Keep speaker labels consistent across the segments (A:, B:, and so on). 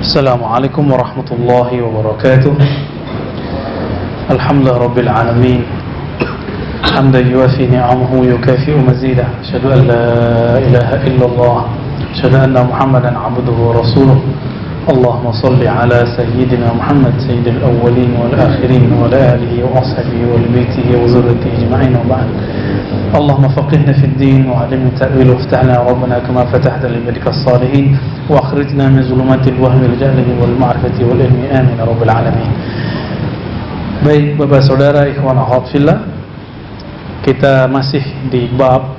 A: Assalamualaikum warahmatullahi wabarakatuh. Alhamdulillah rabbil alamin. Hamdan yuwafi ni'amahu yukafi'u mazidah. Asyhadu an la ilaha illallah. Asyhadu anna Muhammadan abduhu wa rasuluh. Allahumma salli ala sayyidina Muhammad sayyidil awwalin wal akhirin wa ala alihi wa ashabihi wa baitihi wa zurriyyatihi ajma'in wa ba'd. اللهم فقهنا في الدين وعلمنا التأويل وافتح لنا ربنا كما فتحت لعبادك الصالحين واخرجنا من ظلمات الوهم والجهل والمعرفة والعلم آمين رب العالمين. Baik Bapak Saudara, ikhwan akhwat fillah, kita masih di bab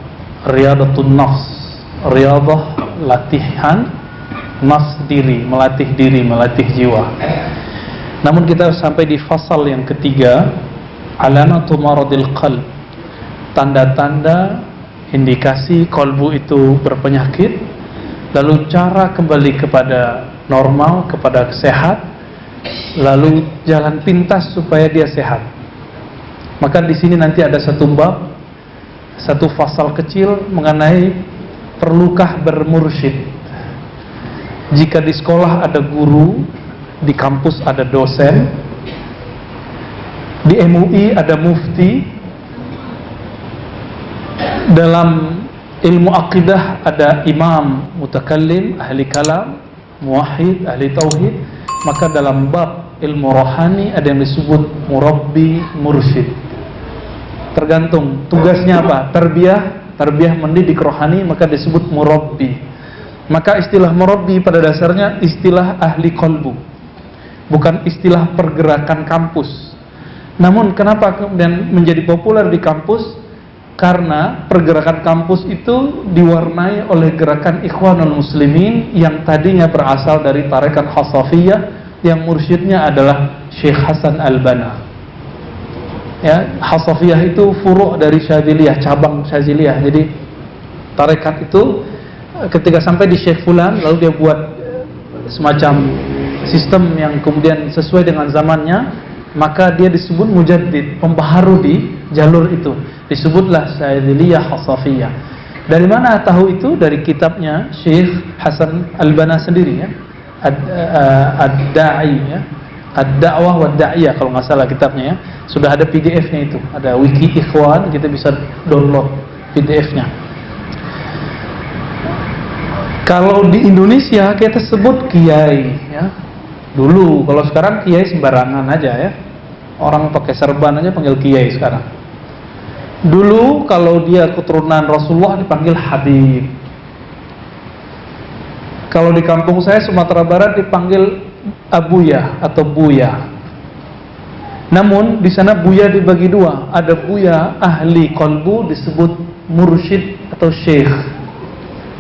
A: Riyadatul Nafs, riyadah latihan nafs diri, melatih jiwa. Namun kita sampai di fasal yang ketiga, alamatu maradil qalb, tanda-tanda indikasi kolbu itu berpenyakit, lalu cara kembali kepada normal, kepada sehat, lalu jalan pintas supaya dia sehat. Maka di sini nanti ada satu bab, satu fasal kecil mengenai perlukah bermursyid. Jika di sekolah ada guru, di kampus ada dosen, di MUI ada mufti, dalam ilmu akidah ada imam mutakallim, ahli kalam, muwahhid, ahli tauhid. Maka dalam bab ilmu rohani ada yang disebut murabbi, mursyid. Tergantung tugasnya apa. Tarbiyah mendidik rohani, maka disebut murabbi. Maka istilah murabbi pada dasarnya istilah ahli kolbu, bukan istilah pergerakan kampus. Namun kenapa kemudian menjadi populer di kampus? Karena pergerakan kampus itu diwarnai oleh gerakan Ikhwanul Muslimin yang tadinya berasal dari tarekat Khasafiyah, yang mursyidnya adalah Syekh Hasan Al-Banna. Ya, Khasafiyah itu furu' dari Syadziliyah, cabang Syadziliyah. Jadi tarekat itu ketika sampai di Syekh Fulan, lalu dia buat semacam sistem yang kemudian sesuai dengan zamannya, maka dia disebut mujaddid, pembaharu di jalur itu. Disebutlah Syadziliyah Khasafiyah. Dari mana tahu itu? Dari kitabnya Syekh Hasan Al-Banna sendiri, ya. Ad-Da'i, ya. Ad-Da'wah wa Da'iyah kalau nggak salah kitabnya, ya. Sudah ada PDF-nya itu. Ada wiki ikhwan, kita bisa download PDF-nya. Kalau di Indonesia kita sebut kiai, ya. Dulu, kalau sekarang kiai sembarangan aja, ya. Orang pakai serban aja panggil kiai sekarang. Dulu kalau dia keturunan Rasulullah dipanggil Habib. Kalau di kampung saya Sumatera Barat dipanggil Abuya atau Buya. Namun di sana Buya dibagi dua. Ada Buya ahli kolbu disebut mursyid atau syekh.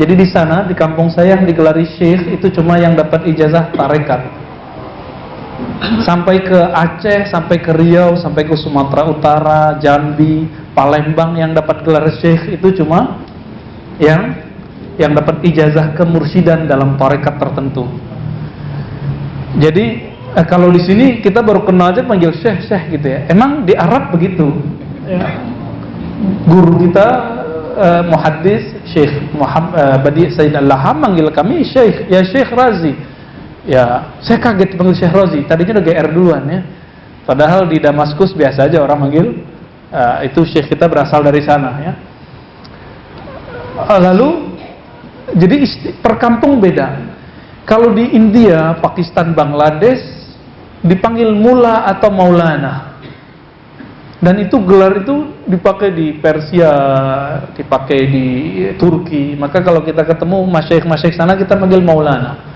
A: Jadi di sana di kampung saya yang digelari syekh itu cuma yang dapat ijazah tarekat. Sampai ke Aceh, sampai ke Riau, sampai ke Sumatera Utara, Jambi, Palembang yang dapat gelar syekh itu cuma yang dapat ijazah kemursidan dalam tarekat tertentu. Jadi kalau di sini kita baru kenal aja panggil syekh gitu ya. Emang di Arab begitu. Ya. Guru kita muhaddis Syekh Muhammad Badi Said Al-Laham manggil kami syekh, ya Syekh Razi. Ya, saya kaget dipanggil Syekh Razi. Tadinya udah GR duluan, ya. Padahal di Damaskus biasa aja orang manggil. Itu syekh kita berasal dari sana, ya. Lalu jadi perkampung beda. Kalau di India, Pakistan, Bangladesh dipanggil mula atau maulana. Dan itu gelar itu dipakai di Persia, dipakai di Turki. Maka kalau kita ketemu masyayikh sana kita panggil maulana.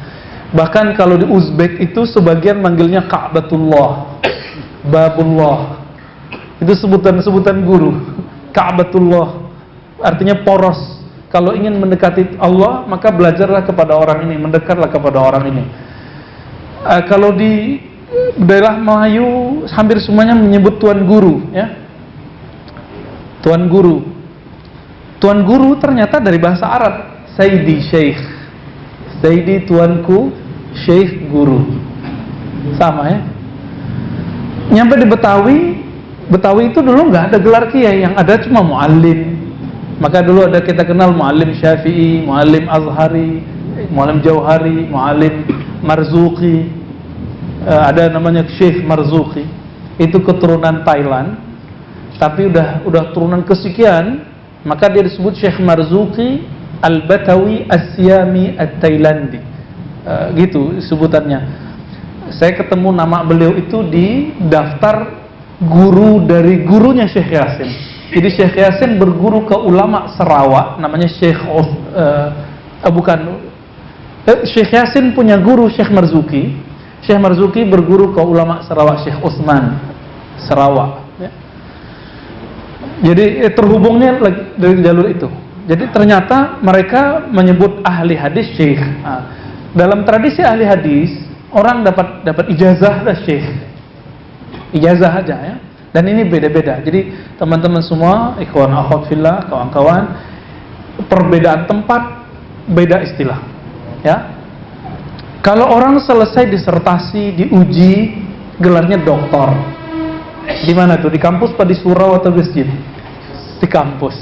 A: Bahkan kalau di Uzbek itu sebagian manggilnya Ka'batullah, Babullah. Itu sebutan-sebutan guru. Ka'batullah artinya poros. Kalau ingin mendekati Allah, maka belajarlah kepada orang ini, mendekatlah kepada orang ini. Kalau di daerah Melayu hampir semuanya menyebut tuan guru, ya. Tuan guru. Tuan guru ternyata dari bahasa Arab, Sayyidi Syekh. Sayyidi tuanku, Syekh guru. Sama, ya. Nyampe di Betawi itu dulu nggak ada gelar kiai, yang ada cuma muallim. Maka dulu ada kita kenal muallim Syafi'i, muallim Azhari, muallim Jauhari, muallim Marzuki, ada namanya Syekh Marzuki, itu keturunan Thailand, tapi udah turunan kesekian, maka dia disebut Syekh Marzuki Al-Batawi As-Siyami At-Thailandi, gitu sebutannya. Saya ketemu nama beliau itu di daftar guru dari gurunya Syekh Yasin. Jadi Syekh Yasin berguru ke ulama Sarawak, namanya Syekh Syekh Yasin punya guru Syekh Marzuki. Syekh Marzuki berguru ke ulama Sarawak, Syekh Utsman Sarawak, ya. Jadi terhubungnya dari jalur itu. Jadi ternyata mereka menyebut ahli hadis Syekh. Dalam tradisi ahli hadis, orang dapat ijazah dah Syekh, ijazah aja, ya. Dan ini beda-beda. Jadi teman-teman semua, ikhwan akhwat fillah, kawan-kawan, perbedaan tempat, beda istilah, ya. Kalau orang selesai disertasi, diuji, gelarnya doktor. Di mana tuh? Di kampus atau di surau atau masjid? Di kampus.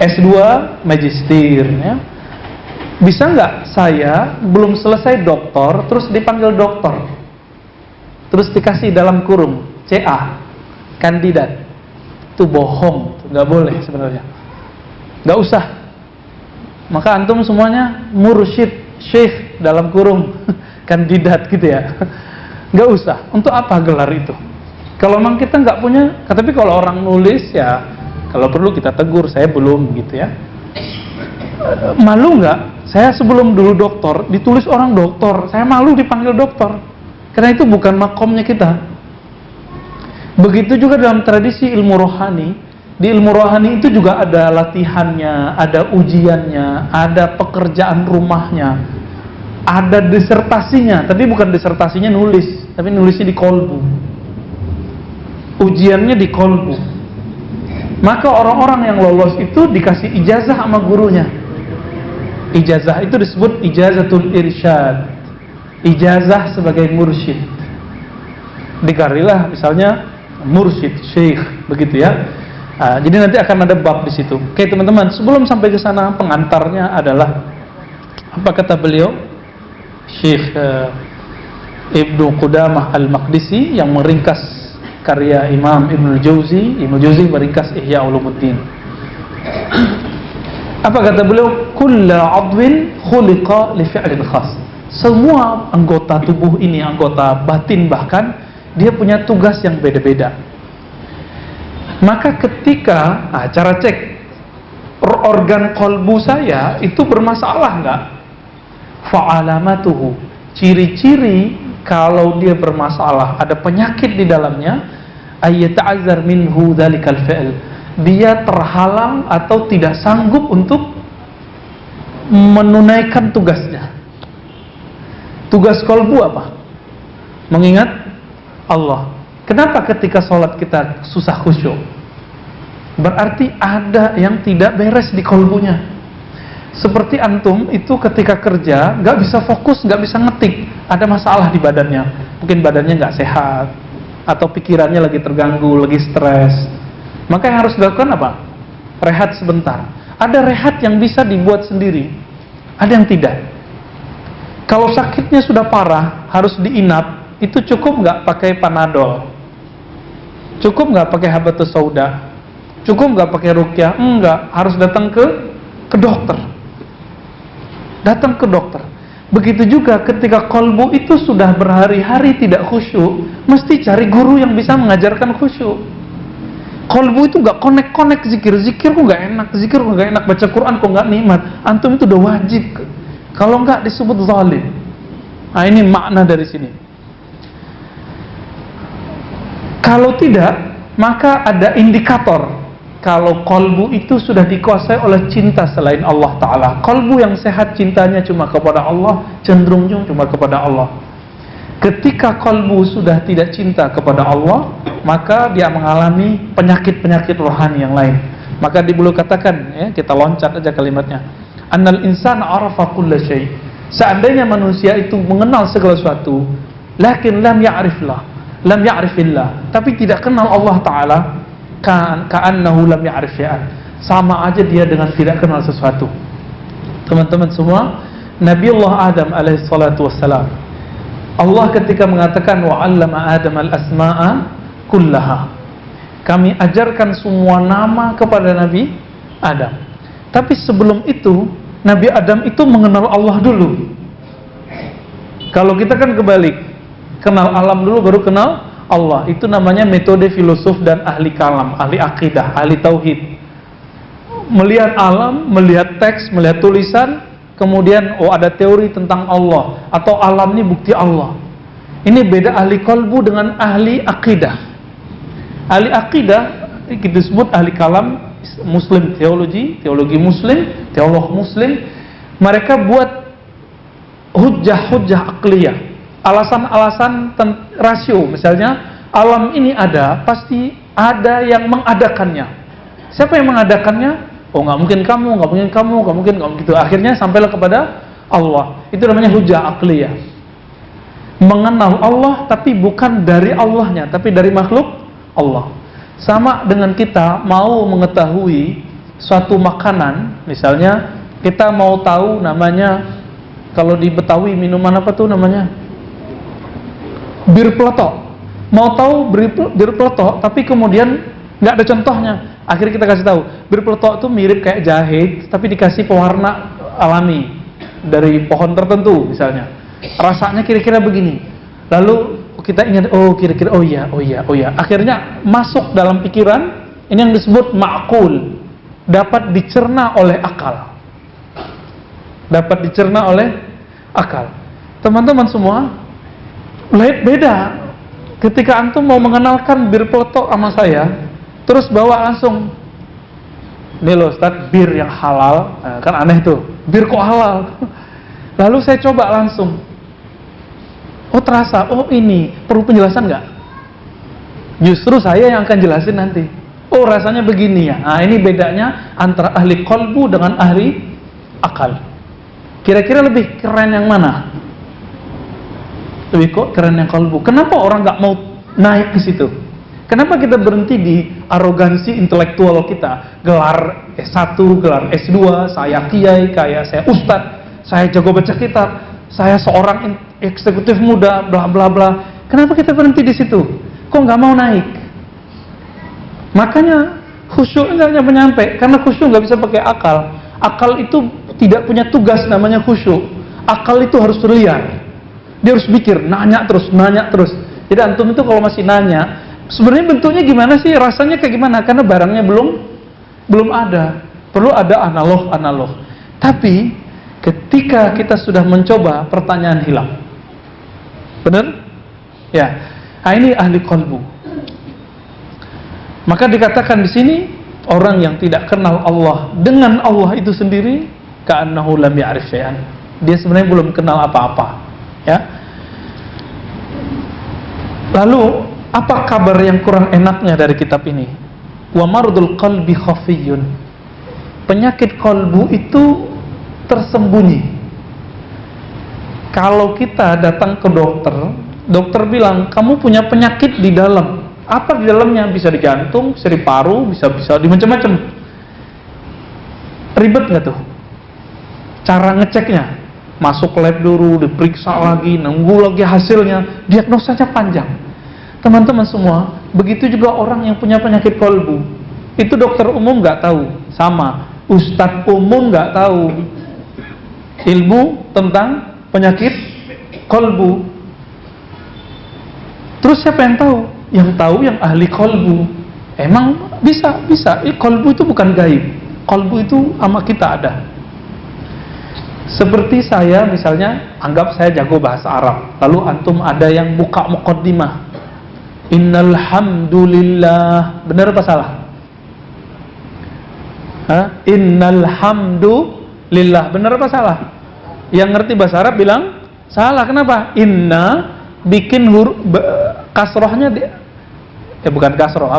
A: S2 magister, ya. Bisa nggak saya belum selesai doktor terus dipanggil doktor, terus dikasih dalam kurung CA, kandidat? Itu bohong, nggak boleh sebenarnya, nggak usah. Maka antum semuanya mursyid, syekh dalam kurung kandidat gitu ya, nggak usah. Untuk apa gelar itu? Kalau memang kita nggak punya, tapi kalau orang nulis ya, kalau perlu kita tegur, saya belum gitu ya. Malu nggak? Saya sebelum dulu doktor, ditulis orang doktor, saya malu dipanggil doktor, karena itu bukan makomnya kita. Begitu juga dalam tradisi ilmu rohani. Di ilmu rohani itu juga ada latihannya, ada ujiannya, ada pekerjaan rumahnya, ada disertasinya, tapi bukan disertasinya nulis, tapi nulisnya di kolbu, ujiannya di kolbu. Maka orang-orang yang lolos itu dikasih ijazah sama gurunya. Ijazah itu disebut ijazatul irsyad, ijazah sebagai mursyid. Dikarilah misalnya mursyid, syekh, begitu ya. Jadi nanti akan ada bab di situ. Oke teman-teman, sebelum sampai ke sana, pengantarnya adalah apa kata beliau, Syekh Ibnu Qudamah Al-Maqdisi, yang meringkas karya Imam Ibnu Jauzi. Ibnu Jauzi meringkas Ihya Ulumuddin. Apa kata beliau? Kullu 'adwin khuliqa li fi'lin khas. Semua anggota tubuh ini, anggota batin bahkan, dia punya tugas yang beda-beda. Maka ketika cara cek organ kolbu saya itu bermasalah enggak? Fa'alamatuhu, ciri-ciri kalau dia bermasalah, ada penyakit di dalamnya, ayyata'azzar minhu dzalikal fi'l, dia terhalang atau tidak sanggup untuk menunaikan tugasnya. Tugas kolbu apa? Mengingat Allah. Kenapa ketika sholat kita susah khusyuk? Berarti ada yang tidak beres di kolbunya. Seperti antum itu ketika kerja nggak bisa fokus, nggak bisa ngetik, ada masalah di badannya. Mungkin badannya nggak sehat, atau pikirannya lagi terganggu, lagi stres. Maka yang harus dilakukan apa? Rehat sebentar. Ada rehat yang bisa dibuat sendiri, ada yang tidak. Kalau sakitnya sudah parah, harus diinap, itu cukup nggak pakai Panadol? Cukup nggak pakai habatus sauda? Cukup nggak pakai ruqyah? Enggak, harus datang ke dokter. Datang ke dokter. Begitu juga ketika kolbu itu sudah berhari-hari tidak khusyuk, mesti cari guru yang bisa mengajarkan khusyuk. Kolbu itu nggak konek-konek zikir kok nggak enak, zikir kok nggak enak, baca Quran kok nggak nikmat. Antum itu udah wajib. Kalau nggak disebut zalim. Nah ini makna dari sini. Kalau tidak, maka ada indikator kalau kolbu itu sudah dikuasai oleh cinta selain Allah Ta'ala. Kolbu yang sehat cintanya cuma kepada Allah, cenderung cuma kepada Allah. Ketika kolbu sudah tidak cinta kepada Allah, maka dia mengalami penyakit-penyakit rohani yang lain. Maka dulu katakan, ya, kita loncat aja kalimatnya, annal insana arafa kulla syai'. Seandainya manusia itu mengenal segala sesuatu, lakin lam ya'rifillah, tapi tidak kenal Allah Ta'ala, ka'annahu lam ya'rif syai'an. Sama aja dia dengan tidak kenal sesuatu. Teman-teman semua, Nabi Allah Adam alaihissalatu wassalam, Allah ketika mengatakan wa 'allama Adam al-asma'a kullaha, kami ajarkan semua nama kepada Nabi Adam. Tapi sebelum itu Nabi Adam itu mengenal Allah dulu. Kalau kita kan kebalik, kenal alam dulu baru kenal Allah. Itu namanya metode filosof dan ahli kalam, ahli akidah, ahli tauhid. Melihat alam, melihat teks, melihat tulisan, kemudian ada teori tentang Allah, atau alam ini bukti Allah. Ini beda ahli qalbu dengan ahli akidah. Ahli akidah kita sebut ahli kalam, Muslim teologi Muslim, teolog Muslim. Mereka buat hujjah akliyah, alasan-alasan rasio. Misalnya alam ini ada, pasti ada yang mengadakannya. Siapa yang mengadakannya? Oh, nggak mungkin kamu, nggak mungkin gitu. Akhirnya sampailah kepada Allah. Itu namanya hujjah akliyah. Mengenal Allah tapi bukan dari Allahnya, tapi dari makhluk Allah. Sama dengan kita mau mengetahui suatu makanan, misalnya kita mau tahu namanya, kalau di Betawi minuman apa tuh namanya? Bir peletok. Mau tahu bir peletok, tapi kemudian nggak ada contohnya. Akhirnya kita kasih tahu, bir peletok itu mirip kayak jahe, tapi dikasih pewarna alami dari pohon tertentu misalnya. Rasanya kira-kira begini. Lalu kita ingat, kira-kira, oh iya. Akhirnya masuk dalam pikiran, ini yang disebut ma'qul, dapat dicerna oleh akal. Teman-teman semua, beda. Ketika antum mau mengenalkan bir peletok sama saya, terus bawa langsung, nih loh Ustaz, bir yang halal, kan aneh tuh, bir kok halal? Lalu saya coba langsung, terasa, ini perlu penjelasan nggak? Justru saya yang akan jelasin nanti. Rasanya begini ya. Nah, ini bedanya antara ahli qalbu dengan ahli akal. Kira-kira lebih keren yang mana? Lebih kok keren yang qalbu. Kenapa orang nggak mau naik ke situ? Kenapa kita berhenti di arogansi intelektual kita? Gelar S1, gelar S2, saya kiai, saya ustadz, saya jago baca kitab, saya seorang eksekutif muda, bla bla bla. Kenapa kita berhenti di situ? Kok nggak mau naik? Makanya khusyuk nggak nyampe, karena khusyuk nggak bisa pakai akal. Akal itu tidak punya tugas namanya khusyuk. Akal itu harus liar. Dia harus mikir, nanya terus. Jadi antum itu kalau masih nanya, sebenarnya bentuknya gimana sih, rasanya kayak gimana? Karena barangnya belum ada. Perlu ada analog. Tapi ketika kita sudah mencoba, pertanyaan hilang. Benar? Ya. Nah, ini ahli qalbu. Maka dikatakan di sini, orang yang tidak kenal Allah dengan Allah itu sendiri, ka'annahu lam ya'rif syai'an. Dia sebenarnya belum kenal apa-apa. Ya. Lalu apa kabar yang kurang enaknya dari kitab ini? Wa mardul qalbi khafiyun. Penyakit kalbu itu tersembunyi. Kalau kita datang ke dokter bilang kamu punya penyakit di dalam. Apa di dalamnya? Bisa di jantung, bisa di paru, bisa di macam-macam. Ribet nggak tuh? Cara ngeceknya, masuk lab dulu, diperiksa lagi, nunggu lagi hasilnya, diagnosanya panjang. Teman-teman semua, begitu juga orang yang punya penyakit kalbu. Itu dokter umum nggak tahu, sama ustadz umum nggak tahu ilmu tentang penyakit kalbu. Terus siapa yang tahu? Yang tahu yang ahli kalbu. Emang bisa. Kalbu itu bukan gaib. Kalbu itu sama kita ada. Seperti saya misalnya, anggap saya jago bahasa Arab, lalu antum ada yang buka muqaddimah, innal hamdulillah, benar apa salah? Innal hamdulillah, benar apa salah? Yang ngerti bahasa Arab bilang salah. Kenapa? Inna bikin huruf kasrohnya bukan kasroh,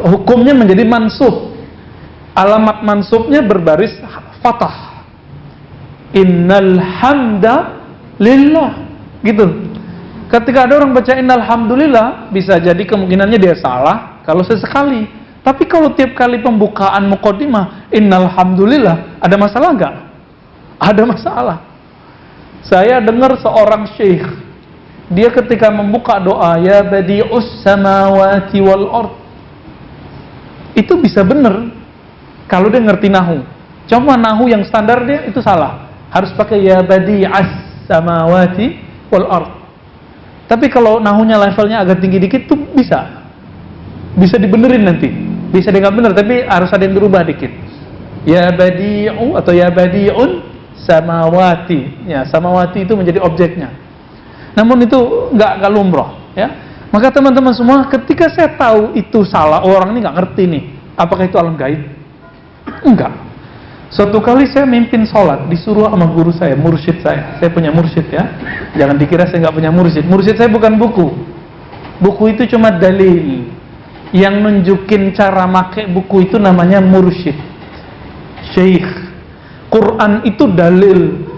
A: hukumnya menjadi mansub. Alamat mansubnya berbaris fathah. Innal hamda lillah, gitu. Ketika ada orang baca innal hamdulillah, bisa jadi kemungkinannya dia salah kalau sesekali. Tapi kalau tiap kali pembukaan muqaddimah innal hamdulillah, ada masalah nggak? Ada masalah. Saya dengar seorang syekh, dia ketika membuka doa, ya badi'us samawati wal ard, itu bisa benar kalau dia ngerti nahu. Cuma nahu yang standar dia itu salah, harus pakai ya badi'as samawati wal ard. Tapi kalau nahunya levelnya agak tinggi dikit tuh bisa dibenerin nanti, bisa dengan benar, tapi harus ada yang berubah dikit. Ya badi'u atau ya badi'un samawati, ya samawati itu menjadi objeknya. Namun itu nggak lumrah, ya. Maka teman-teman semua, ketika saya tahu itu salah, orang ini nggak ngerti nih, apakah itu alam gaib? Enggak. Suatu kali saya mimpin sholat, disuruh sama guru saya, mursyid saya punya mursyid, ya. Jangan dikira saya nggak punya mursyid. Mursyid saya bukan buku. Buku itu cuma dalil. Yang nunjukin cara make buku itu namanya mursyid, syekh. Quran itu dalil.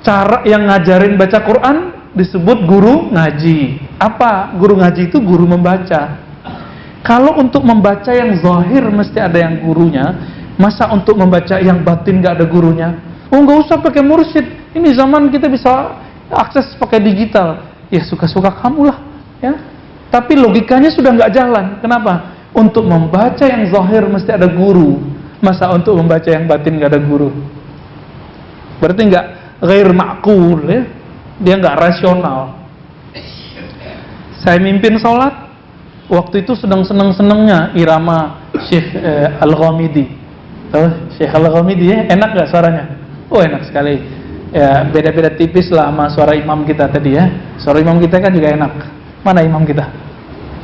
A: Cara yang ngajarin baca Quran disebut guru ngaji. Apa? Guru ngaji itu guru membaca. Kalau untuk membaca yang zahir mesti ada yang gurunya. Masa untuk membaca yang batin gak ada gurunya? Oh, nggak usah pakai mursyid. Ini zaman kita bisa akses pakai digital. Ya suka-suka kamu lah, ya. Tapi logikanya sudah nggak jalan. Kenapa? Untuk membaca yang zahir mesti ada guru. Masa untuk membaca yang batin nggak ada guru? Berarti nggak ghair ma'qul, ya. Dia nggak rasional. Saya mimpin sholat. Waktu itu sedang seneng-senengnya irama Syekh Al-Ghamidi. Tahu Syekh Al-Ghamidi, ya? Enak nggak suaranya? Oh, enak sekali. Ya, beda-beda tipis lah sama suara imam kita tadi, ya. Suara imam kita kan juga enak. Mana imam kita?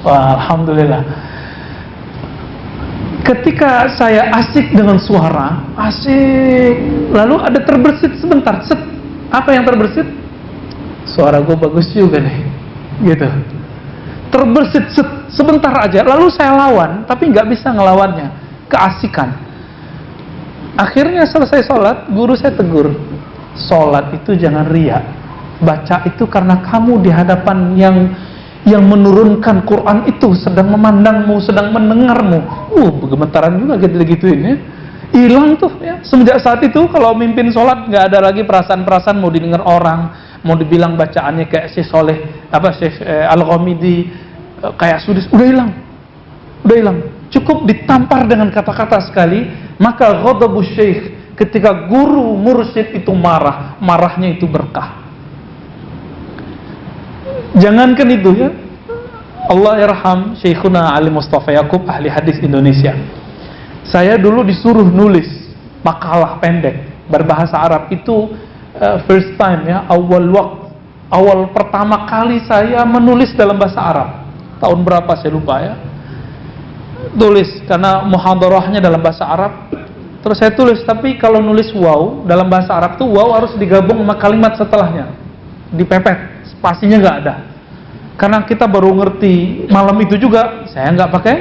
A: Wah, alhamdulillah. Ketika saya asik dengan suara, asik, lalu ada terbersit sebentar, set. Apa yang terbersit? Suara gue bagus juga nih, gitu. Terbersit set, sebentar aja, lalu saya lawan, tapi nggak bisa ngelawannya, keasikan. Akhirnya selesai sholat, guru saya tegur, sholat itu jangan riya, baca itu karena kamu di hadapan yang menurunkan Quran itu sedang memandangmu, sedang mendengarmu. Gemetaran juga gitu-gituin, ya. Hilang tuh, ya. Semenjak saat itu kalau mimpin sholat nggak ada lagi perasaan-perasaan mau didengar orang, mau dibilang bacaannya kayak Syekh Soleh, Syekh Al-Ghamidi, kayak sudis, udah hilang. Cukup ditampar dengan kata-kata sekali, maka ghadabu syekh, ketika guru mursyid itu marahnya itu berkah. Jangankan itu, ya. Allah yarham Syekhuna Ali Mustafa Yaqub, ahli hadis Indonesia. Saya dulu disuruh nulis makalah pendek berbahasa Arab itu first time, ya, awal pertama kali saya menulis dalam bahasa Arab. Tahun berapa saya lupa, ya. Tulis karena muhadarahnya dalam bahasa Arab. Terus saya tulis, tapi kalau nulis waw dalam bahasa Arab tuh waw harus digabung sama kalimat setelahnya. Dipepet, spasinya nggak ada. Karena kita baru ngerti malam itu juga, saya nggak pakai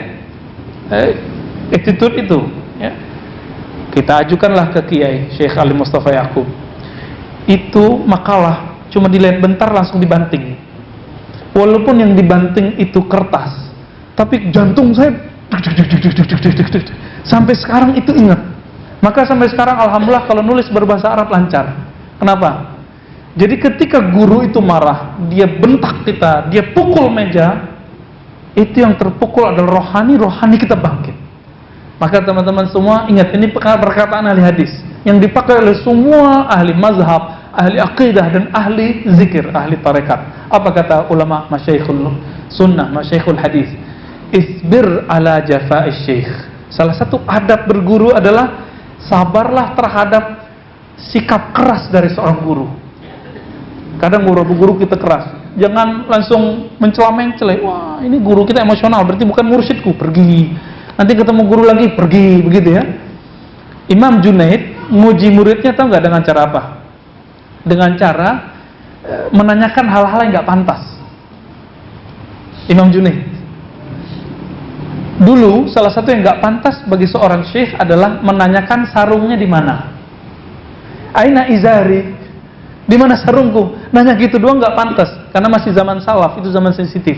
A: attitude itu, ya. Kita ajukanlah ke Kiai Syekh Ali Mustafa Yaqub. Itu makalah cuma dilihat bentar langsung dibanting. Walaupun yang dibanting itu kertas, tapi jantung saya sampai sekarang itu ingat. Maka sampai sekarang alhamdulillah kalau nulis berbahasa Arab lancar. Kenapa? Jadi ketika guru itu marah, dia bentak kita, dia pukul meja, itu yang terpukul adalah rohani kita bangkit. Maka teman-teman semua ingat, ini perkataan ahli hadis yang dipakai oleh semua ahli mazhab, ahli aqidah dan ahli zikir, ahli tarekat. Apa kata ulama masyaikhul sunnah, masyaikhul hadis? Isbir ala jafa'is syekh. Salah satu adab berguru adalah sabarlah terhadap sikap keras dari seorang guru. Kadang guru kita keras, jangan langsung mencela-mencela. Wah, ini guru kita emosional, berarti bukan mursyidku, pergi. Nanti ketemu guru lagi, pergi, begitu, ya. Imam Junaid nguji muridnya tahu nggak dengan cara apa? Dengan cara menanyakan hal-hal yang nggak pantas. Imam Junaid. Dulu salah satu yang nggak pantas bagi seorang syekh adalah menanyakan sarungnya di mana. Aina izari? Di mana sarungku? Nanya gitu doang nggak pantas, karena masih zaman salaf, itu zaman sensitif.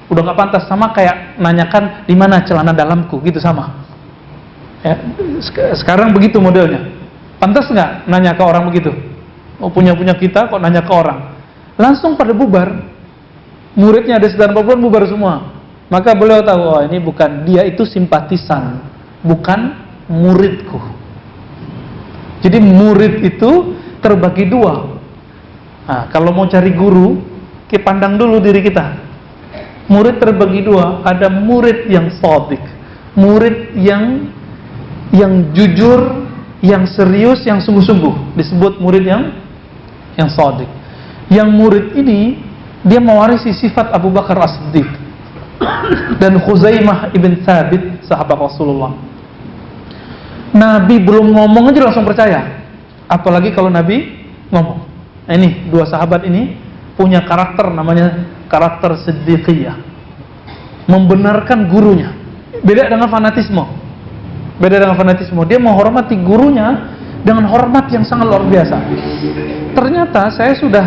A: Udah nggak pantas, sama kayak nanyakan di mana celana dalamku, gitu sama. Ya, sekarang begitu modelnya. Pantas nggak nanya ke orang begitu? Oh, punya kita kok nanya ke orang. Langsung pada bubar. Muridnya ada sekitar 40 bubar semua. Maka beliau tahu, oh ini bukan, dia itu simpatisan, bukan muridku. Jadi murid itu terbagi dua. Nah, kalau mau cari guru, kita pandang dulu diri kita. Murid terbagi dua. Ada murid yang shadiq, murid yang jujur, yang serius, yang sungguh-sungguh, disebut murid yang shadiq. Yang murid ini dia mewarisi sifat Abu Bakar As-Siddiq dan Khuzaimah ibn Thabit, sahabat Rasulullah. Nabi belum ngomong aja langsung percaya, apalagi kalau Nabi ngomong. Nah, ini dua sahabat ini punya karakter, namanya karakter siddiqiyah, membenarkan gurunya. Beda dengan fanatisme. Dia menghormati gurunya dengan hormat yang sangat luar biasa. Ternyata saya sudah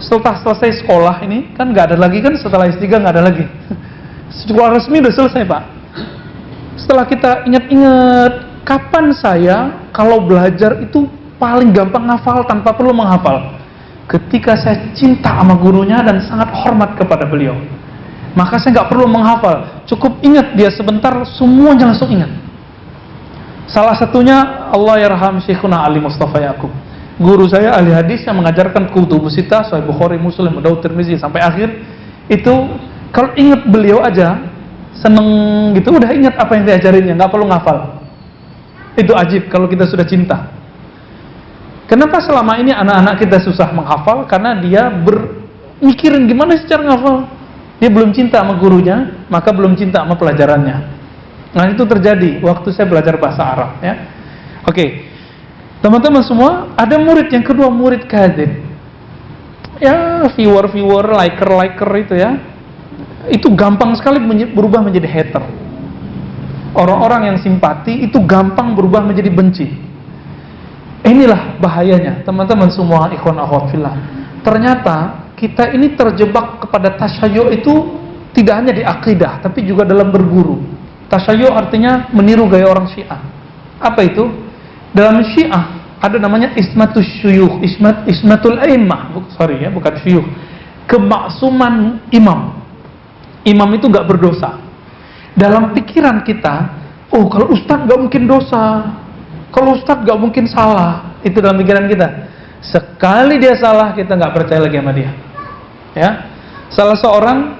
A: setelah selesai sekolah ini, kan nggak ada lagi kan, setelah S3 nggak ada lagi. Sekolah resmi udah selesai, Pak. Setelah kita ingat-ingat, kapan saya kalau belajar itu paling gampang ngafal tanpa perlu menghafal? Ketika saya cinta sama gurunya dan sangat hormat kepada beliau. Maka saya nggak perlu menghafal, cukup ingat dia sebentar, semuanya langsung ingat. Salah satunya Allah yarham Syekhuna Ali Mustafa Yaqub, guru saya ahli hadis yang mengajarkan kutubus sittah, Sahih Bukhari, Muslim, Abu Daud, Tirmizi sampai akhir. Itu kalau ingat beliau aja seneng gitu, udah ingat apa yang diajarinnya, nggak perlu ngafal. Itu ajib kalau kita sudah cinta. Kenapa selama ini anak-anak kita susah menghafal? Karena dia mikirin gimana sih cara ngafal. Dia belum cinta sama gurunya, maka belum cinta sama pelajarannya. Nah, itu terjadi waktu saya belajar bahasa Arab, ya. Oke. Teman-teman semua, ada murid yang kedua, murid kadzib. Ya, viewer, liker itu ya. Itu gampang sekali berubah menjadi hater. Orang-orang yang simpati itu gampang berubah menjadi benci. Inilah bahayanya, teman-teman semua, ikhwan akhwat fillah. Ternyata kita ini terjebak kepada tasyayyu itu tidak hanya di akidah, tapi juga dalam berguru. Tasyayyu artinya meniru gaya orang Syiah. Apa itu? Dalam Syiah ada namanya ismatus syuyukh, ismatul a'immah, bukan syuyukh. Kemaksuman imam. Imam itu gak berdosa. Dalam pikiran kita, oh kalau ustadz gak mungkin dosa, kalau ustadz gak mungkin salah. Itu dalam pikiran kita. Sekali dia salah, kita gak percaya lagi sama dia. Ya, salah seorang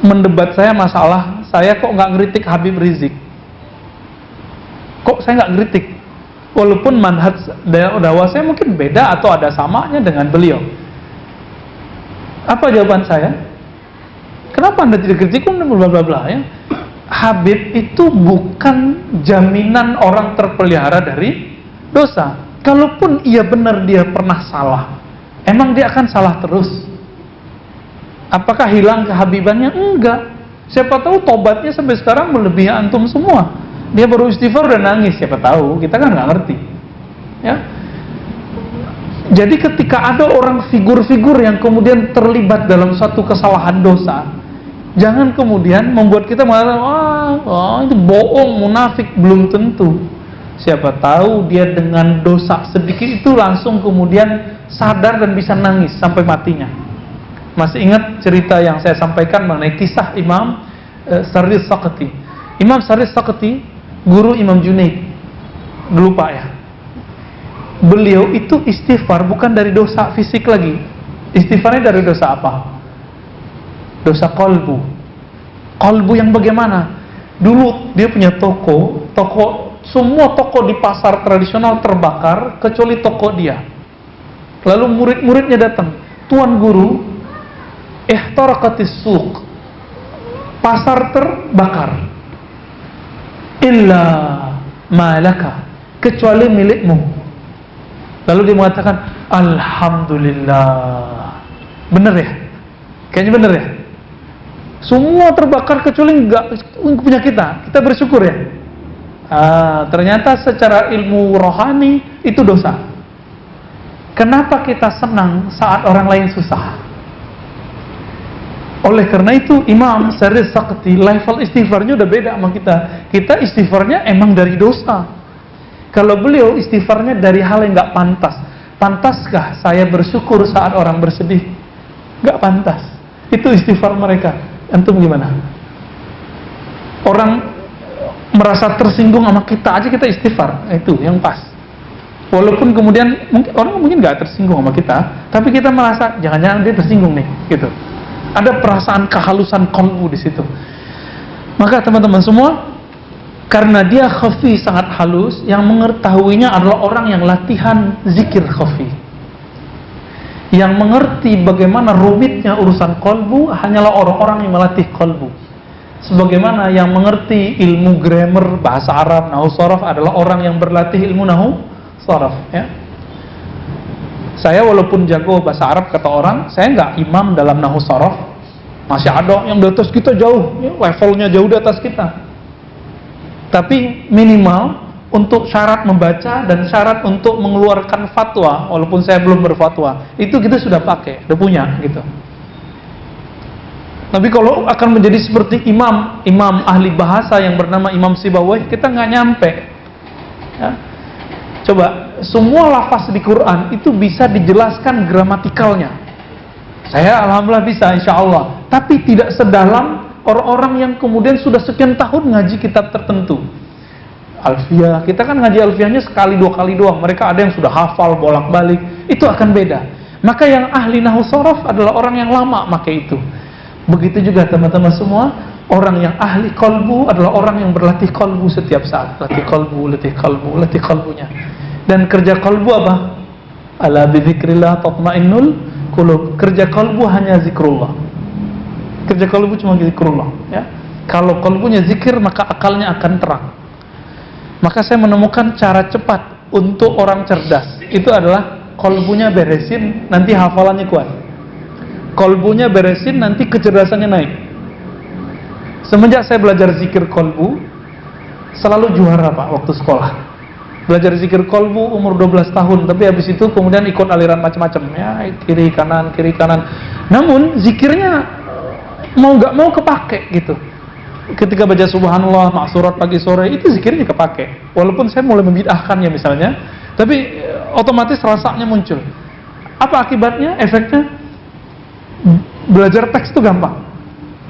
A: mendebat saya masalah, saya kok gak ngeritik Habib Rizik. Kok saya gak ngeritik? Walaupun manhaj dakwah saya mungkin beda atau ada samanya dengan beliau. Apa jawaban saya? Kenapa Anda tidak kritik? Bla bla bla ya. Habib itu bukan jaminan orang terpelihara dari dosa. Kalaupun ia benar dia pernah salah, emang dia akan salah terus? Apakah hilang kehabibannya? Enggak. Siapa tahu tobatnya sampai sekarang melebihi antum semua. Dia baru istighfar dan nangis, siapa tahu, kita kan nggak ngerti. Ya. Jadi ketika ada orang figur-figur yang kemudian terlibat dalam suatu kesalahan dosa, jangan kemudian membuat kita mengatakan, itu bohong, munafik. Belum tentu. Siapa tahu dia dengan dosa sedikit itu langsung kemudian sadar dan bisa nangis sampai matinya. Masih ingat cerita yang saya sampaikan mengenai kisah Imam Sarri Saqati. Imam Sarri Saqati guru Imam Junaid, lupa ya. Beliau itu istighfar bukan dari dosa fisik lagi. Istighfarnya dari dosa apa? Dosa qalbu. Qalbu yang bagaimana? Dulu dia punya toko, semua toko di pasar tradisional terbakar kecuali toko dia. Lalu murid-muridnya datang, "Tuan guru, ihtaraqatis suq." Pasar terbakar. Illa malaka, kecuali milikmu. Lalu dia mengatakan, alhamdulillah. Bener ya? Kayaknya bener ya? Semua terbakar kecuali enggak punya kita. Kita bersyukur ya? Ternyata secara ilmu rohani itu dosa. Kenapa kita senang saat orang lain susah? Oleh karena itu Imam Sarri Saqati level istighfarnya udah beda sama kita. Kita istighfarnya emang dari dosa. Kalau beliau istighfarnya dari hal yang nggak pantas, pantaskah saya bersyukur saat orang bersedih? Nggak pantas. Itu istighfar mereka. Antum gimana? Orang merasa tersinggung sama kita aja kita istighfar, itu yang pas. Walaupun kemudian orang mungkin nggak tersinggung sama kita, tapi kita merasa jangan-jangan dia tersinggung nih, gitu. Ada perasaan kehalusan qalbu di situ. Maka teman-teman semua, karena dia khafi sangat halus, yang mengetahuinya adalah orang yang latihan zikir khafi. Yang mengerti bagaimana rumitnya urusan qalbu hanyalah orang-orang yang melatih qalbu. Sebagaimana yang mengerti ilmu grammar, bahasa Arab, nahwu sharaf adalah orang yang berlatih ilmu nahwu sharaf, ya. Saya walaupun jago bahasa Arab kata orang, saya nggak imam dalam nahwu sharaf. Masih ada yang di atas kita jauh, ya, levelnya jauh di atas kita. Tapi minimal untuk syarat membaca dan syarat untuk mengeluarkan fatwa, walaupun saya belum berfatwa, itu kita sudah pakai, udah punya gitu. Tapi kalau akan menjadi seperti imam ahli bahasa yang bernama Imam Sibawayh, kita nggak nyampe. Ya. Coba, semua lafaz di Quran itu bisa dijelaskan gramatikalnya. Saya alhamdulillah bisa, insya Allah. Tapi tidak sedalam orang-orang yang kemudian sudah sekian tahun ngaji kitab tertentu. Alfiyah, kita kan ngaji alfiyahnya sekali dua kali doang. Mereka ada yang sudah hafal bolak-balik. Itu akan beda. Maka yang ahli nahwu sharaf adalah orang yang lama pakai itu. Begitu juga teman-teman semua, orang yang ahli qalbu adalah orang yang berlatih qalbu setiap saat. Latih qalbu, latih qalbunya. Dan kerja qalbu apa? Ala bidzikrillah tatmainnul qulub. Kerja qalbu hanya zikrullah. Kerja qalbu cuma zikrullah, ya. Kalau qalbunya zikir, maka akalnya akan terang. Maka saya menemukan cara cepat untuk orang cerdas. Itu adalah qalbunya beresin, nanti hafalannya kuat. Qalbunya beresin, nanti kecerdasannya naik. Semenjak saya belajar zikir qalbu, selalu juara Pak waktu sekolah. Belajar zikir qalbu umur 12 tahun, tapi habis itu kemudian ikut aliran macam-macam, ya, kiri kanan. Namun zikirnya mau nggak mau kepake gitu. Ketika baca subhanallah, maksurat pagi sore, itu zikirnya kepake. Walaupun saya mulai membid'ahkannya misalnya, tapi otomatis rasanya muncul. Apa akibatnya? Efeknya? Belajar teks itu gampang,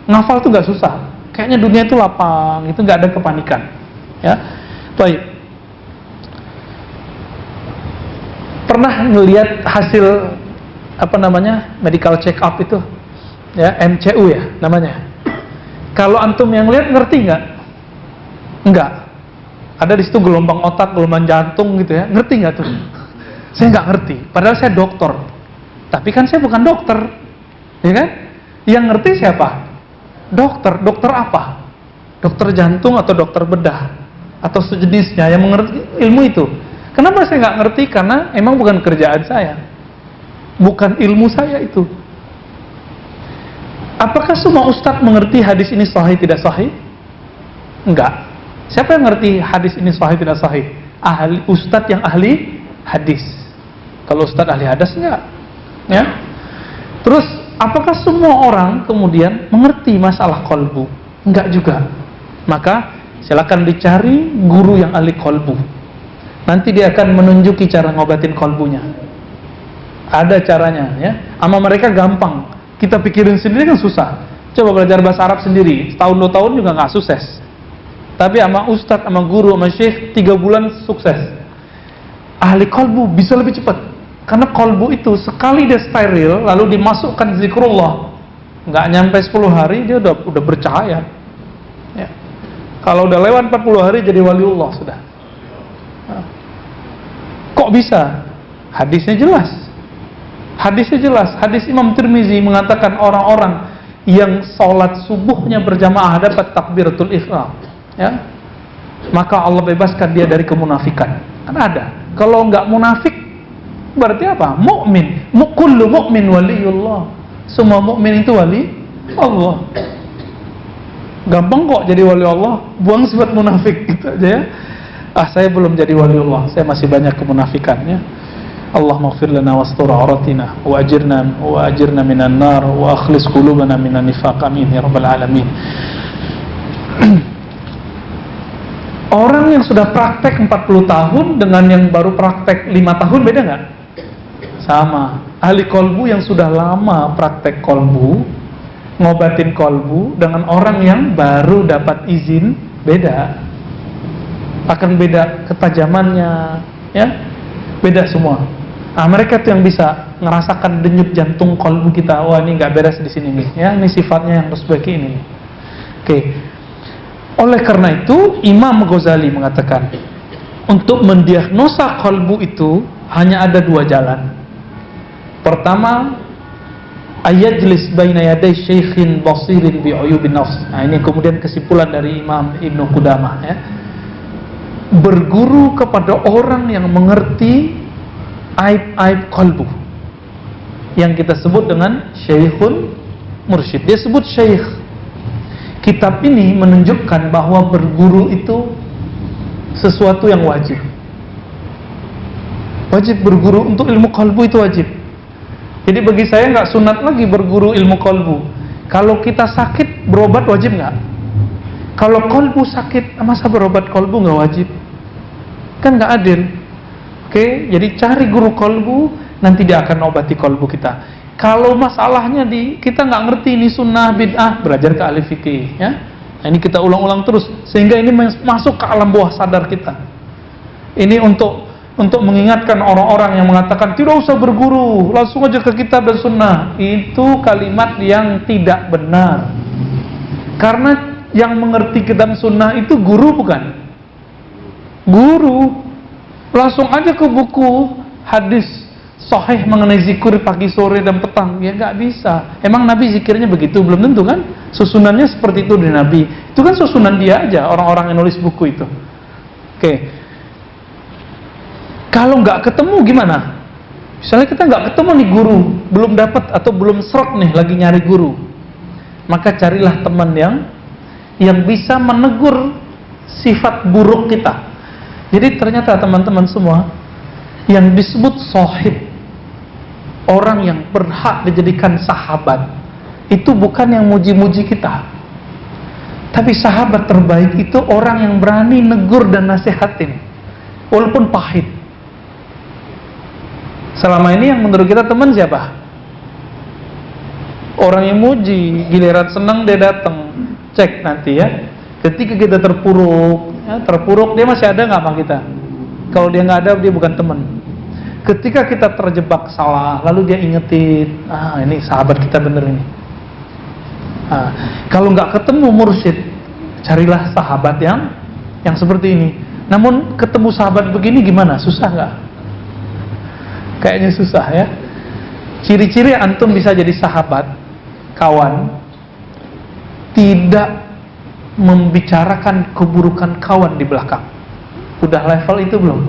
A: ngafal itu nggak susah. Kayaknya dunia itu lapang, itu nggak ada kepanikan, ya. Baik. Pernah ngelihat hasil medical check up itu, ya, MCU ya namanya. Kalau antum yang lihat ngerti nggak? Nggak. Ada di situ gelombang otak, gelombang jantung gitu ya. Ngerti nggak tuh? Saya nggak ngerti. Padahal saya dokter. Tapi kan saya bukan dokter. Ya kan? Yang ngerti siapa? Dokter. Dokter apa? Dokter jantung atau dokter bedah atau sejenisnya yang mengerti ilmu itu. Kenapa saya nggak ngerti? Karena emang bukan kerjaan saya, bukan ilmu saya itu. Apakah semua ustadz mengerti hadis ini sahih tidak sahih? Enggak. Siapa yang ngerti hadis ini sahih tidak sahih? Ahli ustadz yang ahli hadis. Kalau ustadz ahli hadis enggak. Ya. Terus apakah semua orang kemudian mengerti masalah qalbu? Enggak juga. Maka silakan dicari guru yang ahli qalbu. Nanti dia akan menunjuki cara ngobatin qalbunya. Ada caranya, ya. Sama mereka gampang. Kita pikirin sendiri kan susah. Coba belajar bahasa Arab sendiri, setahun 2 tahun juga nggak sukses. Tapi sama ustadz, sama guru, sama syekh 3 bulan sukses. Ahli qalbu bisa lebih cepat. Karena qalbu itu sekali dia steril, lalu dimasukkan zikrullah, nggak nyampe 10 hari dia udah bercahaya. Ya. Kalau udah lewat 40 hari jadi waliullah sudah. Kok bisa? Hadisnya jelas. Hadis Imam Tirmizi mengatakan orang-orang yang sholat subuhnya berjamaah dapat takbiratul ihram, ya, maka Allah bebaskan dia dari kemunafikan. Kan ada. Kalau nggak munafik berarti apa? Mukmin. Kullu mukmin waliyullah. Semua mukmin itu wali Allah. Gampang kok jadi wali Allah. Buang sifat munafik gitu aja ya. Saya belum jadi wali Allah. Saya masih banyak kemunafikannya. Allahumma ighfir lana wastur auratina wa ajirna minan nar wa akhlis qulubana minan nifaq, amin ya rabbal alamin. Orang yang sudah praktek 40 tahun dengan yang baru praktek 5 tahun beda nggak? Sama. Ahli kolbu yang sudah lama praktek kolbu, ngobatin kolbu, dengan orang yang baru dapat izin, beda. Akan beda ketajamannya, ya, beda semua. Nah, mereka tuh yang bisa ngerasakan denyut jantung kolbu kita. Wah, ini nggak beres di sini nih, ya, ini sifatnya yang harus sebagai ini. Oke. Oleh karena itu, Imam Ghazali mengatakan, untuk mendiagnosa kolbu itu hanya ada 2 jalan. Pertama, ayajlis baina yaday syaikhin basirin bi'uyubin nafs. Nah, ini kemudian kesimpulan dari Imam Ibnu Qudamah, ya. Berguru kepada orang yang mengerti aib-aib kolbu, yang kita sebut dengan syekhun mursyid. Dia sebut syekh. Kitab ini menunjukkan bahwa berguru itu sesuatu yang wajib. Wajib berguru untuk ilmu kolbu itu wajib. Jadi bagi saya nggak sunat lagi berguru ilmu kolbu. Kalau kita sakit berobat wajib nggak? Kalau kolbu sakit masa berobat kolbu nggak wajib? Kan nggak adil. Oke, jadi cari guru kolbu, nanti dia akan obati kolbu kita. Kalau masalahnya kita nggak ngerti ini sunnah bid'ah, belajar ke ahli fikih, ya. Nah, ini kita ulang-ulang terus sehingga ini masuk ke alam bawah sadar kita. Ini untuk mengingatkan orang-orang yang mengatakan tidak usah berguru, langsung aja ke kitab dan sunnah. Itu kalimat yang tidak benar. Karena yang mengerti kitab sunnah itu guru bukan? Guru. Langsung aja ke buku hadis sahih mengenai zikir pagi, sore, dan petang. Ya nggak bisa. Emang Nabi zikirnya begitu? Belum tentu kan? Susunannya seperti itu dari Nabi. Itu kan susunan dia aja, orang-orang yang nulis buku itu. Oke. Kalau nggak ketemu gimana? Misalnya kita nggak ketemu nih guru, belum dapat atau belum serok nih lagi nyari guru. Maka carilah teman yang bisa menegur sifat buruk kita. Jadi ternyata teman-teman semua, yang disebut sahib, orang yang berhak dijadikan sahabat, itu bukan yang muji-muji kita. Tapi sahabat terbaik itu orang yang berani negur dan nasihatin, walaupun pahit. Selama ini yang menurut kita teman siapa? Orang yang muji, giliran senang dia datang. Cek nanti ya. Ketika kita terpuruk, dia masih ada nggak sama kita? Kalau dia nggak ada, dia bukan teman. Ketika kita terjebak salah, lalu dia ingetin, ini sahabat kita bener ini. Kalau nggak ketemu mursyid, carilah sahabat yang seperti ini. Namun ketemu sahabat begini gimana? Susah nggak? Kayaknya susah ya. Ciri-ciri antum bisa jadi sahabat, kawan, tidak membicarakan keburukan kawan di belakang. Udah level itu belum?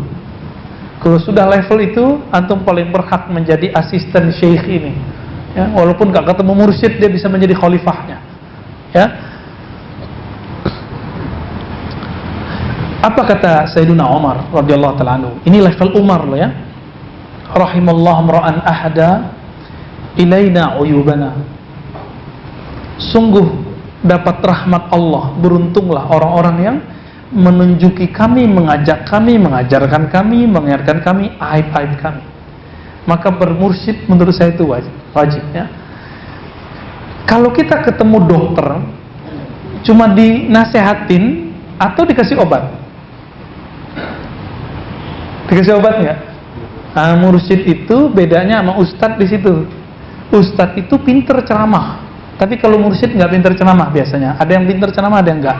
A: Kalau sudah level itu, antum paling berhak menjadi asisten syekh ini. Ya, walaupun gak ketemu mursyid, dia bisa menjadi khalifahnya. Ya. Apa kata Sayyidina Umar radhiyallahu ta'ala anhu? Ini level Umar loh ya. Rahimallahu mra'an ahada ilaina uyubana. Sungguh dapat rahmat Allah, beruntunglah orang-orang yang menunjuki kami, mengajak kami, mengajarkan kami, mengingatkan kami aib-aib kami. Maka bermursyid menurut saya itu wajib ya. Kalau kita ketemu dokter cuma dinasehatin atau dikasih obat? Dikasih obat nggak? Mursyid itu bedanya sama ustadz di situ. Ustadz itu pinter ceramah. Tapi kalau mursyid nggak pinter ceramah biasanya. Ada yang pinter ceramah, ada yang nggak.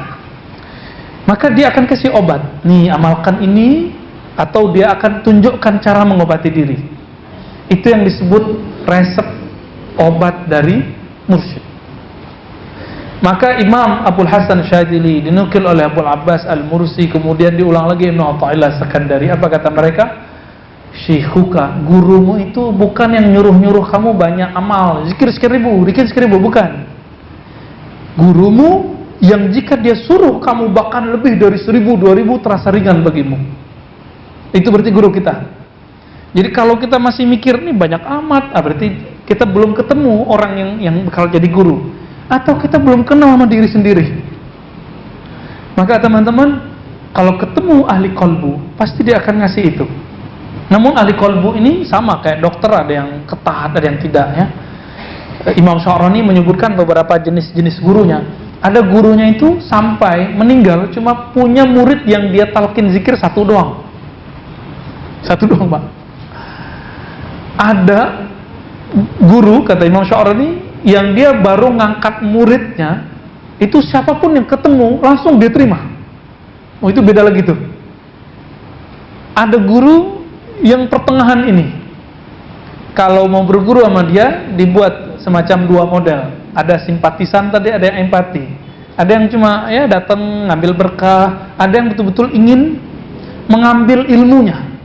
A: Maka dia akan kasih obat. Nih, amalkan ini, atau dia akan tunjukkan cara mengobati diri. Itu yang disebut resep obat dari mursyid. Maka Imam Abul Hasan Syadzili dinukil oleh Abul Abbas Al-Mursi, kemudian diulang lagi Ibnu Athaillah Sakandari. Apa kata mereka? Syekhuka, gurumu itu bukan yang nyuruh-nyuruh kamu banyak amal, zikir 1000, bukan. Gurumu yang jika dia suruh kamu bahkan lebih dari 1000, 2000 terasa ringan bagimu. Itu berarti guru kita. Jadi kalau kita masih mikir nih banyak amat, berarti kita belum ketemu orang yang bakal jadi guru, atau kita belum kenal sama diri sendiri. Maka teman-teman, Kalau ketemu ahli kolbu, pasti dia akan ngasih itu. Namun ahli kolbu ini sama kayak dokter, ada yang ketat, ada yang tidak ya. Imam Sya'rani menyebutkan beberapa jenis-jenis gurunya. Ada gurunya itu sampai meninggal cuma punya murid yang dia talqin zikir satu doang. Satu doang, Pak. Ada guru, kata Imam Sya'rani, yang dia baru ngangkat muridnya, itu siapapun yang ketemu langsung dia terima. Oh, itu beda lagi tuh. Ada guru yang pertengahan ini, kalau mau berguru sama dia dibuat semacam dua model. Ada simpatisan tadi, ada yang empati. Ada yang cuma ya datang ngambil berkah, ada yang betul-betul ingin mengambil ilmunya.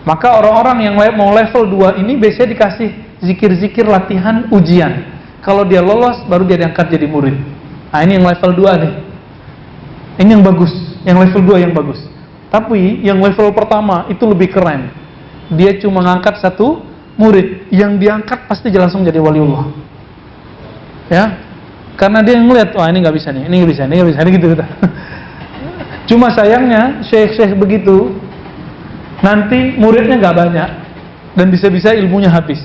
A: Maka orang-orang yang mau level 2 ini biasanya dikasih zikir-zikir latihan ujian. Kalau dia lolos baru dia diangkat jadi murid. Nah, ini yang level 2 nih. Ini yang bagus, yang level 2 yang bagus. Tapi yang level pertama itu lebih keren. Dia cuma ngangkat satu murid, yang diangkat pasti langsung jadi waliullah. Ya, karena dia ngeliat, wah ini nggak bisa nih, ini nggak bisa, ini nggak bisa, ini gitu. Cuma sayangnya syekh-syekh begitu, nanti muridnya nggak banyak dan bisa-bisa ilmunya habis.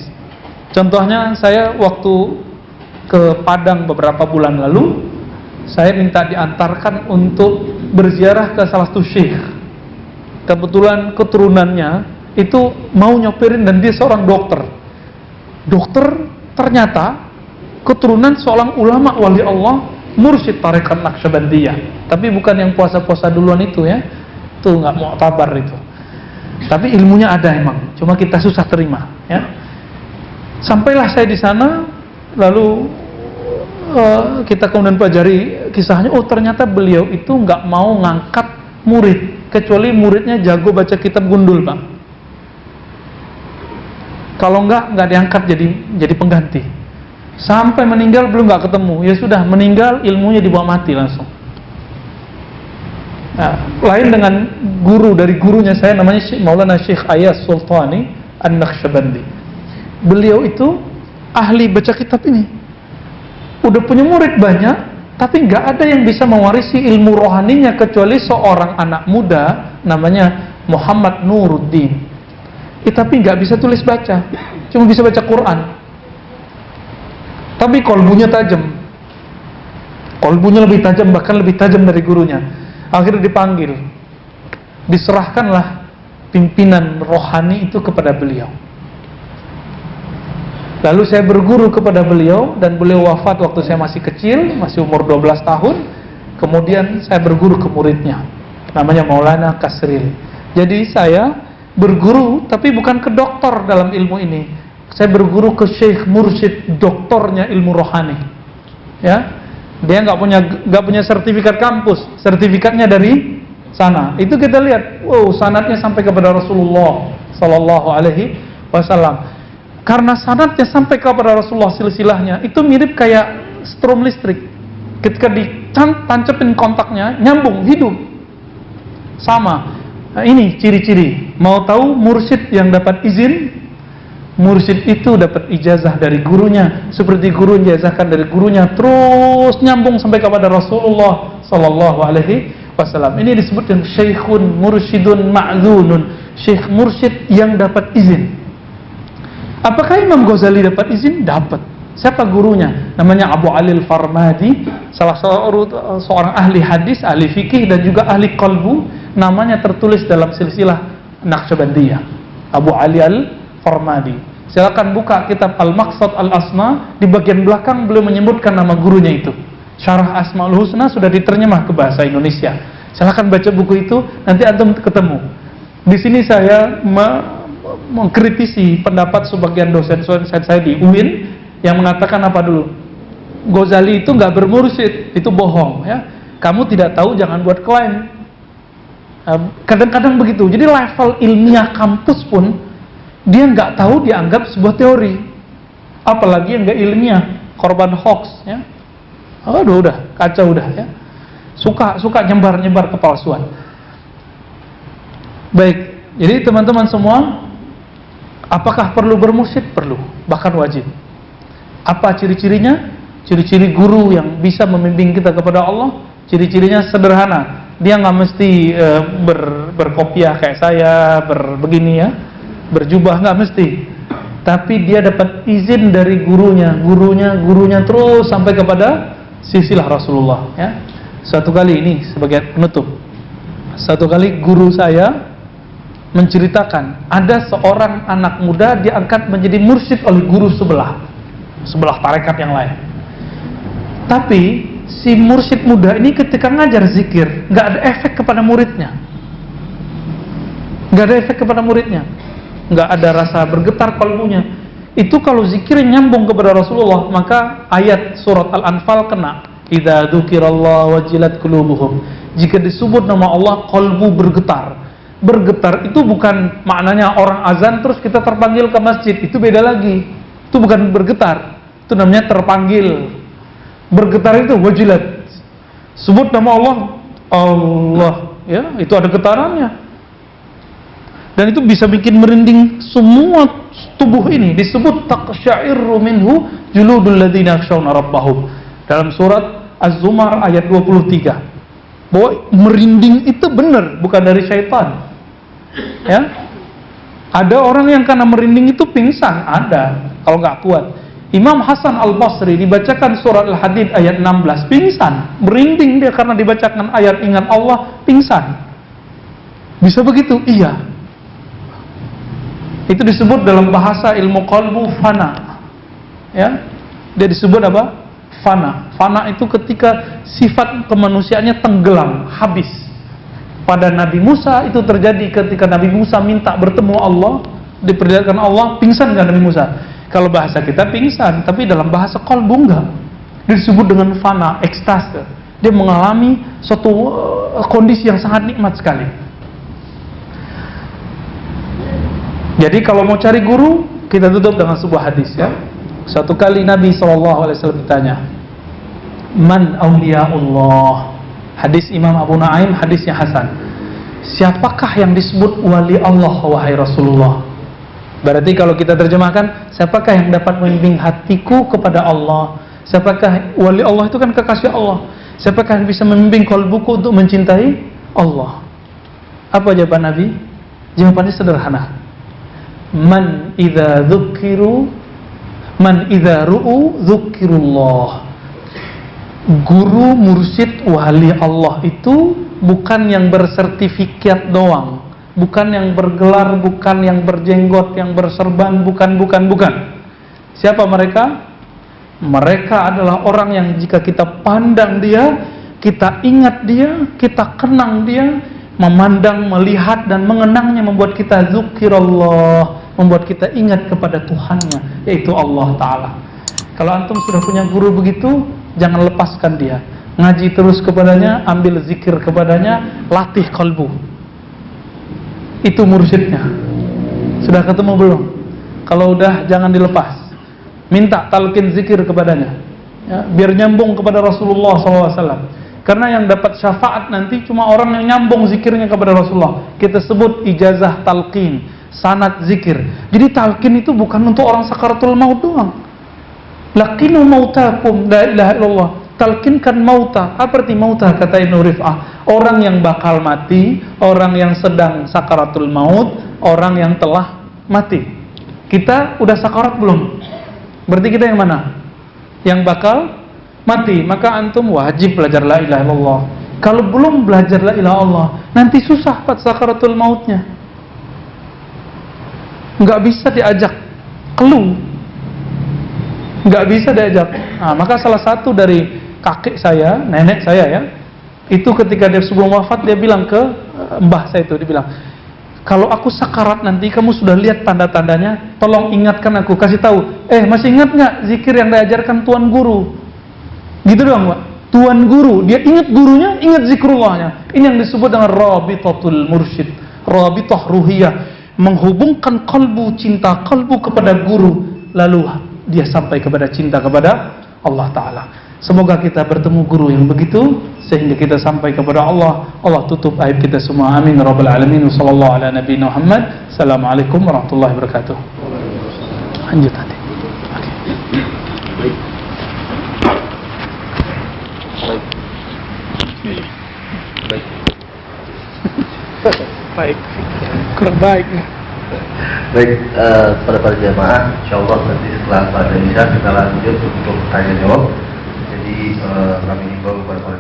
A: Contohnya saya waktu ke Padang beberapa bulan lalu, saya minta diantarkan untuk berziarah ke salah satu syekh. Kebetulan keturunannya itu mau nyopirin dan dia seorang dokter. Dokter ternyata keturunan seorang ulama wali Allah, mursyid tarekat Naqsyabandiyah. Tapi bukan yang puasa-puasa duluan itu ya. Itu nggak mu'tabar itu. Tapi ilmunya ada emang, cuma kita susah terima ya. Sampailah saya di sana, lalu kita kemudian pelajari kisahnya. Oh, ternyata beliau itu nggak mau ngangkat murid kecuali muridnya jago baca kitab gundul, Pak. Kalau nggak diangkat jadi pengganti. Sampai meninggal belum nggak ketemu. Ya sudah, meninggal ilmunya dibawa mati langsung. Nah, lain dengan guru dari gurunya saya, namanya Maulana Syekh Ayas Sultani An-Naqsyabandi. Beliau itu ahli baca kitab ini. Udah punya murid banyak, tapi nggak ada yang bisa mewarisi ilmu rohaninya kecuali seorang anak muda namanya Muhammad Nuruddin. Tapi nggak bisa tulis baca, cuma bisa baca Quran. Tapi kolbunya tajam, kolbunya lebih tajam, bahkan lebih tajam dari gurunya. Akhirnya dipanggil, diserahkanlah pimpinan rohani itu kepada beliau. Lalu saya berguru kepada beliau, dan beliau wafat waktu saya masih kecil, masih umur 12 tahun. Kemudian saya berguru ke muridnya, namanya Maulana Kasril. Jadi saya berguru, tapi bukan ke dokter dalam ilmu ini. Saya berguru ke syekh mursyid, doktornya ilmu rohani. Ya, dia nggak punya sertifikat kampus, sertifikatnya dari sana. Itu kita lihat, wow, sanadnya sampai kepada Rasulullah Sallallahu Alaihi Wasallam. Karena sanadnya sampai kepada Rasulullah, silsilahnya itu mirip kayak strom listrik. Ketika ditancapin kontaknya, nyambung, hidup. Sama. Nah, ini ciri-ciri. Mau tahu mursyid yang dapat izin? Mursyid itu dapat ijazah dari gurunya, seperti guru ijazahkan dari gurunya, terus nyambung sampai kepada Rasulullah Sallallahu Alaihi Wasallam. Ini disebut dengan syekhun mursyidun ma'zunun, syekh mursyid yang dapat izin. Apakah Imam Ghazali dapat izin? Dapat. Siapa gurunya? Namanya Abu Ali Al-Farmadi, salah seorang ahli hadis, ahli fikih, dan juga ahli qalbu. Namanya tertulis dalam silsilah Naqsyabandiyah, Abu Ali Al-Farmadi. Silakan buka kitab Al-Maqsad Al-Asma. Di bagian belakang beliau menyebutkan nama gurunya itu. Syarah Asmaul Husna sudah diterjemah ke bahasa Indonesia. Silakan baca buku itu, nanti antum ketemu. Di sini saya mengkritisi pendapat sebagian dosen saya di UIN yang mengatakan apa dulu? Ghazali itu nggak bermursyid, itu bohong ya. Kamu tidak tahu, jangan buat klaim. Kadang-kadang begitu. Jadi level ilmiah kampus pun dia nggak tahu, dianggap sebuah teori. Apalagi yang nggak ilmiah, korban hoax ya. Aduh, udah kacau udah ya. Suka nyebar kepalsuan. Baik, jadi teman-teman semua, apakah perlu bermursyid? Perlu, bahkan wajib. Apa ciri-cirinya? Ciri-ciri guru yang bisa membimbing kita kepada Allah, ciri-cirinya sederhana. dia nggak mesti berkopiah kayak saya, begini ya, berjubah, nggak mesti. Tapi dia dapat izin dari gurunya terus sampai kepada silsilah Rasulullah. Ya. Suatu kali ini sebagai penutup, satu kali guru saya menceritakan ada seorang anak muda diangkat menjadi mursyid oleh guru sebelah tarekat yang lain. Tapi si mursyid muda ini ketika ngajar zikir nggak ada efek kepada muridnya, nggak ada rasa bergetar kalbunya. Itu kalau zikir nyambung kepada Rasulullah, maka ayat surat Al-Anfal kena. Idza dzukirallahu wajilat qulubuhum. Jika disebut nama Allah, kalbu bergetar. Bergetar itu bukan maknanya orang azan terus kita terpanggil ke masjid, itu beda lagi. Itu bukan bergetar, itu namanya terpanggil. Bergetar itu wajilat. Sebut nama Allah, ya, itu ada getarannya. Dan itu bisa bikin merinding semua tubuh ini. Disebut taqsya'irru minhu juludul ladzina yakhshawna rabbahum. Dalam surat Az-Zumar ayat 23. Bahwa merinding itu benar, bukan dari syaitan. Ya. Ada orang yang karena merinding itu pingsan, ada kalau nggak kuat. Imam Hasan Al-Basri dibacakan surat Al-Hadid ayat 16, pingsan, merinding dia karena dibacakan ayat ingat Allah, pingsan. Bisa begitu? Iya. Itu disebut dalam bahasa ilmu qalbu fana. Ya. Dia disebut apa? Fana. Fana itu ketika sifat kemanusiaannya tenggelam, habis. Pada Nabi Musa itu terjadi ketika Nabi Musa minta bertemu Allah, diperlihatkan Allah, pingsan nggak Nabi Musa? Kalau bahasa kita pingsan, tapi dalam bahasa qalbu enggak. Disebut dengan fana, ekstase. Dia mengalami suatu kondisi yang sangat nikmat sekali. Jadi kalau mau cari guru, kita tutup dengan sebuah hadis ya. Suatu kali Nabi SAW ditanya, Man awliyaullah. Hadis Imam Abu Nu'aim, hadisnya Hasan. Siapakah yang disebut wali Allah wahai Rasulullah? Berarti kalau kita terjemahkan, siapakah yang dapat membimbing hatiku kepada Allah? Siapakah wali Allah itu kan kekasih Allah? Siapakah yang bisa membimbing kalbuku untuk mencintai Allah? Apa jawaban Nabi? Jawabannya sederhana. Man idza ru'u dzukirullah. Guru, mursyid, wali Allah itu bukan yang bersertifikat doang, bukan yang bergelar, bukan yang berjenggot, yang berserban, bukan. Siapa mereka? Mereka adalah orang yang jika kita pandang dia, kita ingat dia, kita kenang dia, memandang, melihat dan mengenangnya membuat kita zukirallah, membuat kita ingat kepada Tuhannya, yaitu Allah Ta'ala. Kalau antum sudah punya guru begitu, jangan lepaskan dia. Ngaji terus kepadanya, ambil zikir kepadanya, latih kalbu. Itu mursyidnya. Sudah ketemu belum? Kalau udah, jangan dilepas. Minta talqin zikir kepadanya ya, biar nyambung kepada Rasulullah SAW. Karena yang dapat syafaat nanti cuma orang yang nyambung zikirnya kepada Rasulullah. Kita sebut ijazah talqin, sanad zikir. Jadi talqin itu bukan untuk orang sakaratul maut doang. Laqinu mautakum la ilaha illallah. Talqinkan mauta. Apa arti mauta? Kata Ibnu Rif'ah, orang yang bakal mati, orang yang sedang sakaratul maut, orang yang telah mati. Kita udah sakarat belum? Berarti kita yang mana? Yang bakal mati. Maka antum wajib belajar la ilaha illallah. Kalau belum belajar la ilaha illallah, nanti susah pada sakaratul mautnya. Nggak bisa diajak keluh, nggak bisa diajak. Nah, maka salah satu dari kakek saya, nenek saya ya, itu ketika dia sebelum wafat dia bilang ke mbah saya itu, dia bilang, kalau aku sakarat nanti kamu sudah lihat tanda-tandanya, tolong ingatkan aku, kasih tahu. Masih ingat nggak zikir yang diajarkan tuan guru? Gitu doang, Pak. Tuan guru, dia ingat gurunya, ingat zikrullahnya. Ini yang disebut dengan rabitatul mursyid, rabitah ruhiyah, menghubungkan kalbu, cinta kalbu kepada guru, lalu dia sampai kepada cinta kepada Allah Ta'ala. Semoga kita bertemu guru yang begitu sehingga kita sampai kepada Allah. Allah tutup aib kita semua. Amin rabbal alamin. Sallallahu ala nabiyina Muhammad. Assalamualaikum warahmatullahi wabarakatuh. Lanjut tadi. Oke. Baik. Baik, kurang baik.
B: Baik, pada para jamaah, insyaallah nanti setelah pada isya kita lanjut untuk tanya jawab. Jadi kami himbau kepada para